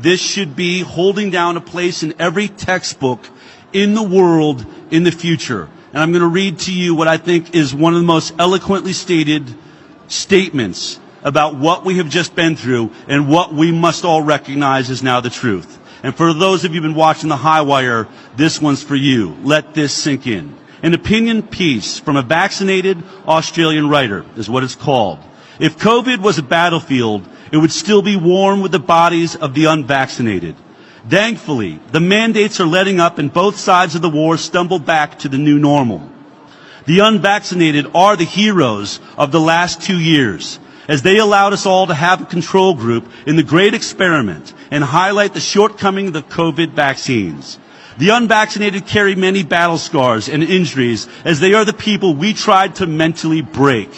this should be holding down a place in every textbook in the world in the future. And I'm going to read to you what I think is one of the most eloquently stated statements about what we have just been through and what we must all recognize is now the truth. And for those of you who've been watching the High Wire, this one's for you. Let this sink in. An opinion piece from a vaccinated Australian writer is what it's called. If COVID was a battlefield, it would still be warm with the bodies of the unvaccinated. Thankfully, the mandates are letting up and both sides of the war stumble back to the new normal. The unvaccinated are the heroes of the last 2 years, as they allowed us all to have a control group in the great experiment and highlight the shortcomings of the COVID vaccines. The unvaccinated carry many battle scars and injuries, as they are the people we tried to mentally break.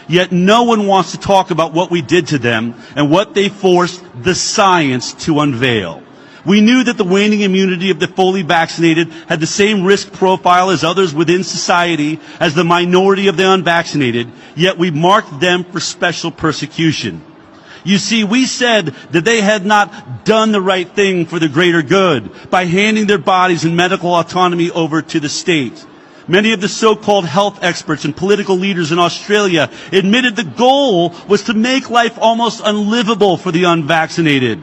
Yet no one wants to talk about what we did to them and what they forced the science to unveil. We knew that the waning immunity of the fully vaccinated had the same risk profile as others within society as the minority of the unvaccinated, yet we marked them for special persecution. You see, we said that they had not done the right thing for the greater good by handing their bodies and medical autonomy over to the state. Many of the so-called health experts and political leaders in Australia admitted the goal was to make life almost unlivable for the unvaccinated,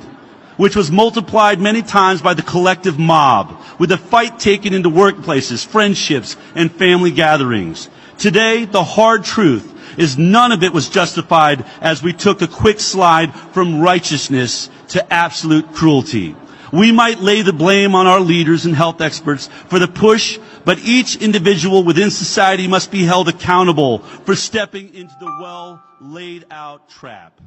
which was multiplied many times by the collective mob, with the fight taken into workplaces, friendships, and family gatherings. Today, the hard truth is none of it was justified as we took a quick slide from righteousness to absolute cruelty. We might lay the blame on our leaders and health experts for the push, but each individual within society must be held accountable for stepping into the well-laid-out trap.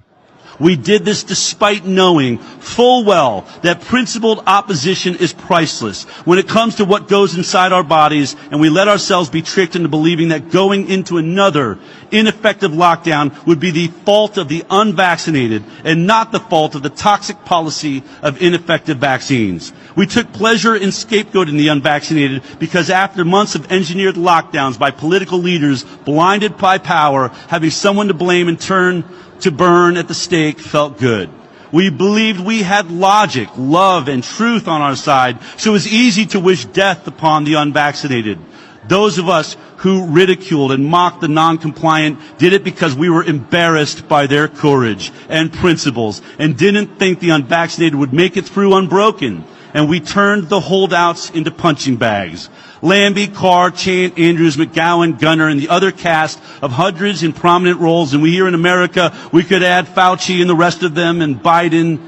We did this despite knowing full well that principled opposition is priceless when it comes to what goes inside our bodies, and we let ourselves be tricked into believing that going into another ineffective lockdown would be the fault of the unvaccinated and not the fault of the toxic policy of ineffective vaccines. We took pleasure in scapegoating the unvaccinated because after months of engineered lockdowns by political leaders blinded by power, having someone to blame and turn to burn at the stake felt good. We believed we had logic, love, and truth on our side, so it was easy to wish death upon the unvaccinated. Those of us who ridiculed and mocked the non-compliant did it because we were embarrassed by their courage and principles and didn't think the unvaccinated would make it through unbroken. And we turned the holdouts into punching bags. Lambie, Carr, Chant, Andrews, McGowan, Gunner, and the other cast of hundreds in prominent roles, and we here in America, we could add Fauci and the rest of them, and Biden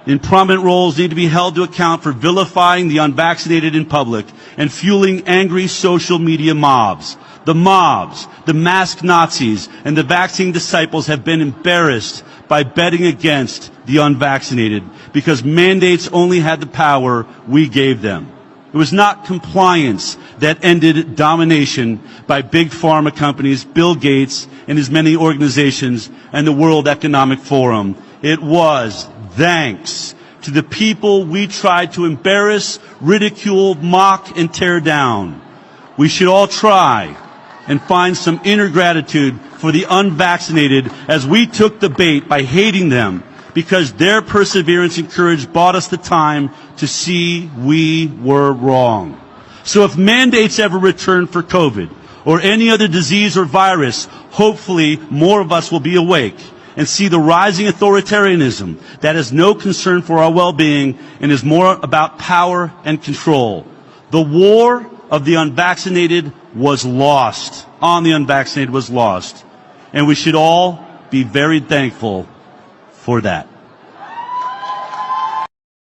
in prominent roles need to be held to account for vilifying the unvaccinated in public and fueling angry social media mobs. The mobs, the masked Nazis, and the vaccine disciples have been embarrassed by betting against the unvaccinated because mandates only had the power we gave them. It was not compliance that ended domination by big pharma companies, Bill Gates and his many organizations, and the World Economic Forum. It was thanks to the people we tried to embarrass, ridicule, mock, and tear down. We should all try and find some inner gratitude for the unvaccinated as we took the bait by hating them, because their perseverance and courage bought us the time to see we were wrong. So if mandates ever return for COVID or any other disease or virus, hopefully more of us will be awake and see the rising authoritarianism that has no concern for our well-being and is more about power and control. The war of the unvaccinated was lost, on the unvaccinated was lost, and we should all be very thankful for that.